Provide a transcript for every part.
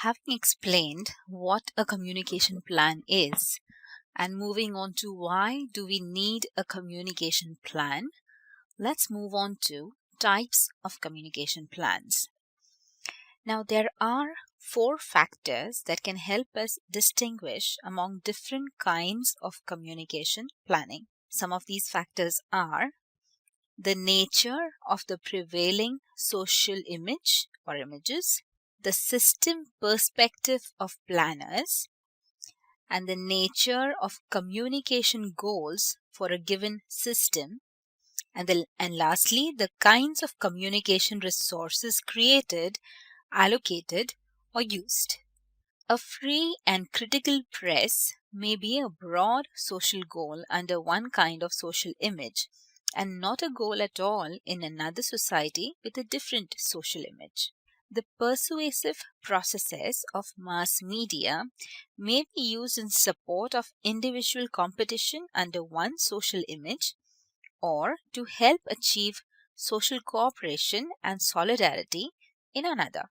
Having explained what a communication plan is and moving on to why do we need a communication plan, let's move on to types of communication plans. Now, there are 4 factors that can help us distinguish among different kinds of communication planning. Some of these factors are the nature of the prevailing social image or images, the system perspective of planners, and the nature of communication goals for a given system, and lastly, the kinds of communication resources created, allocated, or used. A free and critical press may be a broad social goal under one kind of social image and not a goal at all in another society with a different social image. The persuasive processes of mass media may be used in support of individual competition under one social image or to help achieve social cooperation and solidarity in another.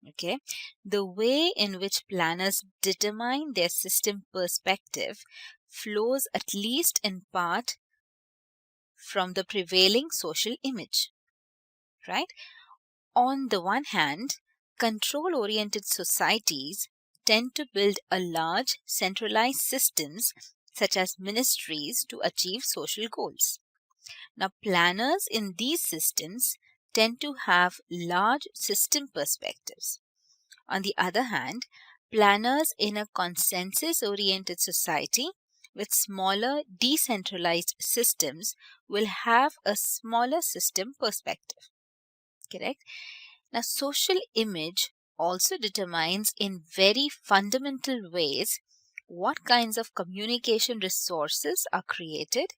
Okay, the way in which planners determine their system perspective flows at least in part from the prevailing social image, right? On the one hand, control-oriented societies tend to build a large centralized systems such as ministries to achieve social goals. Now, planners in these systems tend to have large system perspectives. On the other hand, planners in a consensus-oriented society with smaller decentralized systems will have a smaller system perspective. Correct? Now, social image also determines in very fundamental ways what kinds of communication resources are created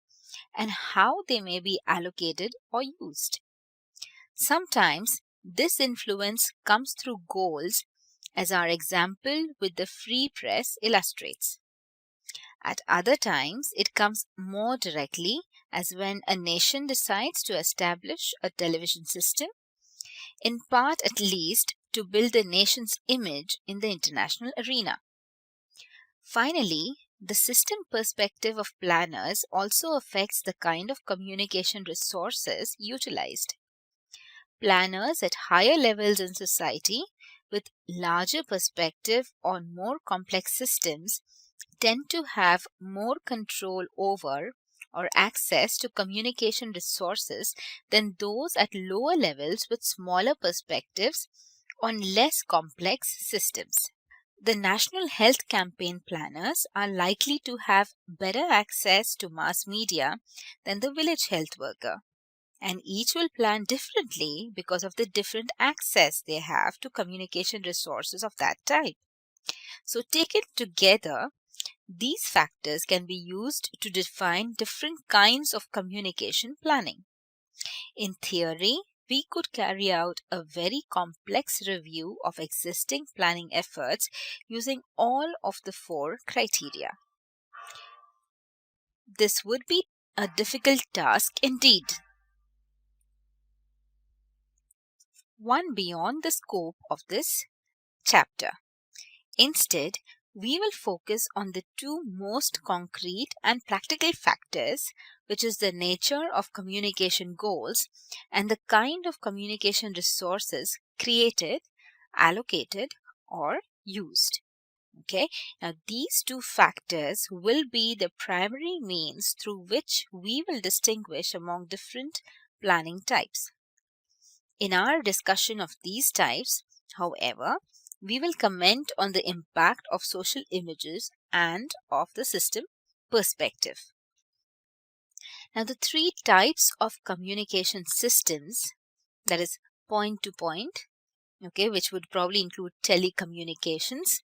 and how they may be allocated or used. Sometimes this influence comes through goals, as our example with the free press illustrates. At other times, it comes more directly, as when a nation decides to establish a television system, in part at least to build the nation's image in the international arena. Finally, the system perspective of planners also affects the kind of communication resources utilized. Planners at higher levels in society with larger perspective on more complex systems tend to have more control over or access to communication resources than those at lower levels with smaller perspectives on less complex systems. The national health campaign planners are likely to have better access to mass media than the village health worker, and each will plan differently because of the different access they have to communication resources of that type. So, taken together, these factors can be used to define different kinds of communication planning. In theory, we could carry out a very complex review of existing planning efforts using all of the 4 criteria. This would be a difficult task indeed, one beyond the scope of this chapter. Instead, we will focus on the 2 most concrete and practical factors, which is the nature of communication goals and the kind of communication resources created, allocated, or used. Okay, now these 2 factors will be the primary means through which we will distinguish among different planning types. In our discussion of these types, however, we will comment on the impact of social images and of the system perspective. Now, the 3 types of communication systems, that is point to point, okay, which would probably include telecommunications,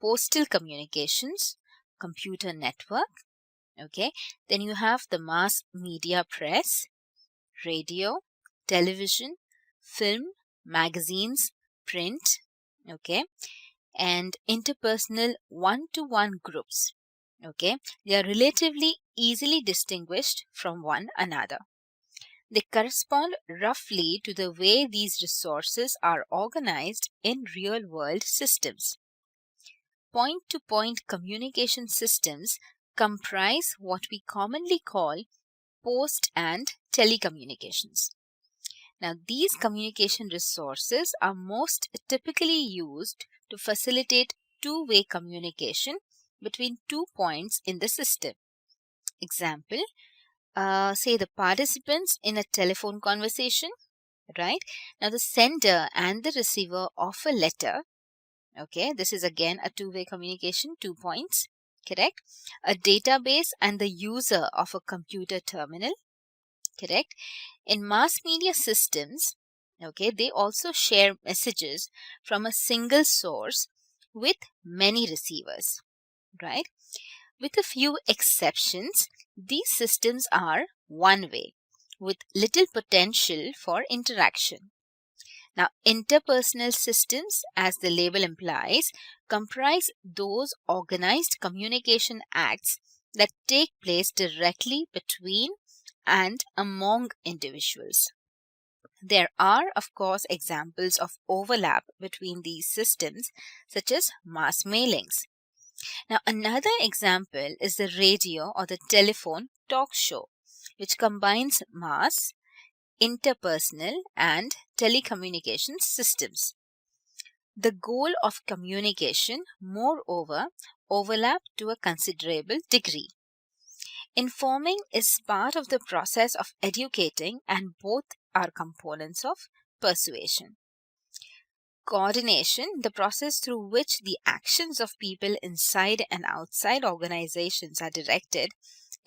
postal communications, computer network, okay. Then you have the mass media press, radio, television, film, magazines, print, okay, and interpersonal one-to-one groups. Okay, they are relatively easily distinguished from one another. They correspond roughly to the way these resources are organized in real-world systems. Point-to-point communication systems comprise what we commonly call post and telecommunications. Now, these communication resources are most typically used to facilitate two-way communication between 2 points in the system. Example, say the participants in a telephone conversation, right? Now, the sender and the receiver of a letter, okay, this is again a two-way communication, 2 points, correct? A database and the user of a computer terminal, correct? In mass media systems, okay, they also share messages from a single source with many receivers, right? With a few exceptions, these systems are one way with little potential for interaction. Now, interpersonal systems, as the label implies, comprise those organized communication acts that take place directly between and among individuals. There are, of course, examples of overlap between these systems, such as mass mailings. Now, another example is the radio or the telephone talk show, which combines mass, interpersonal, and telecommunications systems. The goal of communication, moreover, overlap to a considerable degree. Informing is part of the process of educating, and both are components of persuasion. Coordination, the process through which the actions of people inside and outside organizations are directed,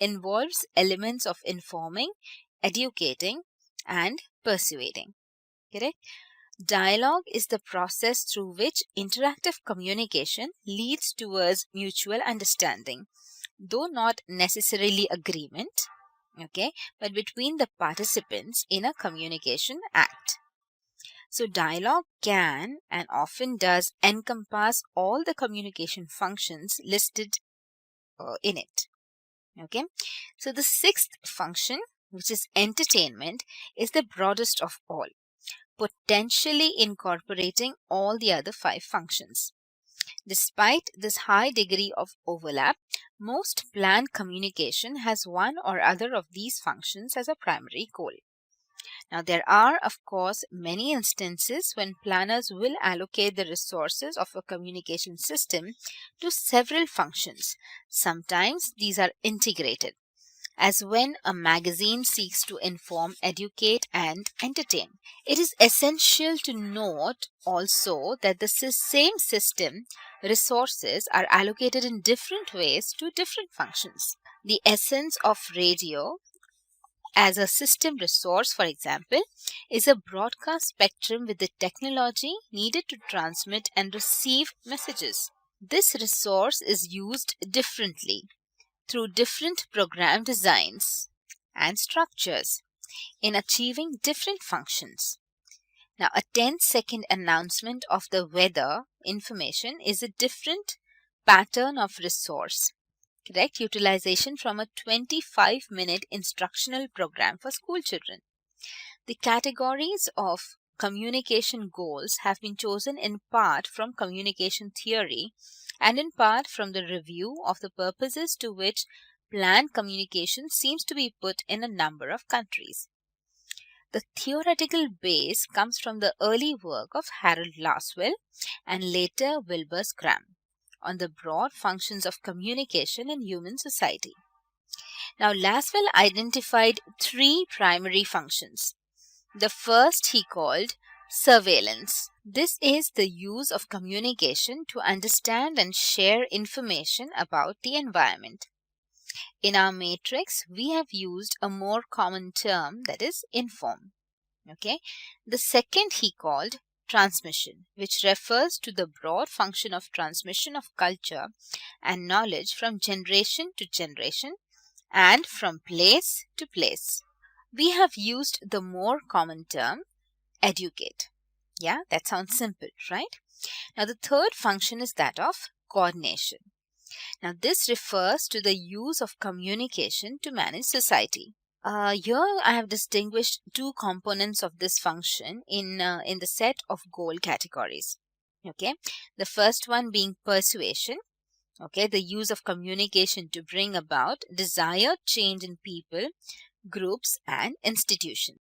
involves elements of informing, educating, and persuading. Correct? Dialogue is the process through which interactive communication leads towards mutual understanding, though not necessarily agreement, okay, but between the participants in a communication act. So dialogue can and often does encompass all the communication functions listed in it. Okay. So the sixth function, which is entertainment, is the broadest of all, potentially incorporating all the other five functions. Despite this high degree of overlap, most planned communication has one or other of these functions as a primary goal. Now, there are, of course, many instances when planners will allocate the resources of a communication system to several functions. Sometimes these are integrated, as when a magazine seeks to inform, educate, and entertain. It is essential to note also that the same system resources are allocated in different ways to different functions. The essence of radio as a system resource, for example, is a broadcast spectrum with the technology needed to transmit and receive messages. This resource is used differently through different program designs and structures in achieving different functions. Now, a 10-second announcement of the weather information is a different pattern of resource, correct, utilization from a 25-minute instructional program for school children. The categories of communication goals have been chosen in part from communication theory and in part from the review of the purposes to which planned communication seems to be put in a number of countries. The theoretical base comes from the early work of Harold Laswell and later Wilbur Graham on the broad functions of communication in human society. Now, Laswell identified three primary functions. The first he called surveillance. This is the use of communication to understand and share information about the environment. In our matrix, we have used a more common term, that is inform. Okay. The second he called transmission, which refers to the broad function of transmission of culture and knowledge from generation to generation and from place to place. We have used the more common term educate. Yeah, that sounds simple, right? Now, the third function is that of coordination. Now, this refers to the use of communication to manage society. Here I have distinguished two components of this function in the set of goal categories. Okay, the first one being persuasion. Okay, the use of communication to bring about desired change in people, groups, and institutions.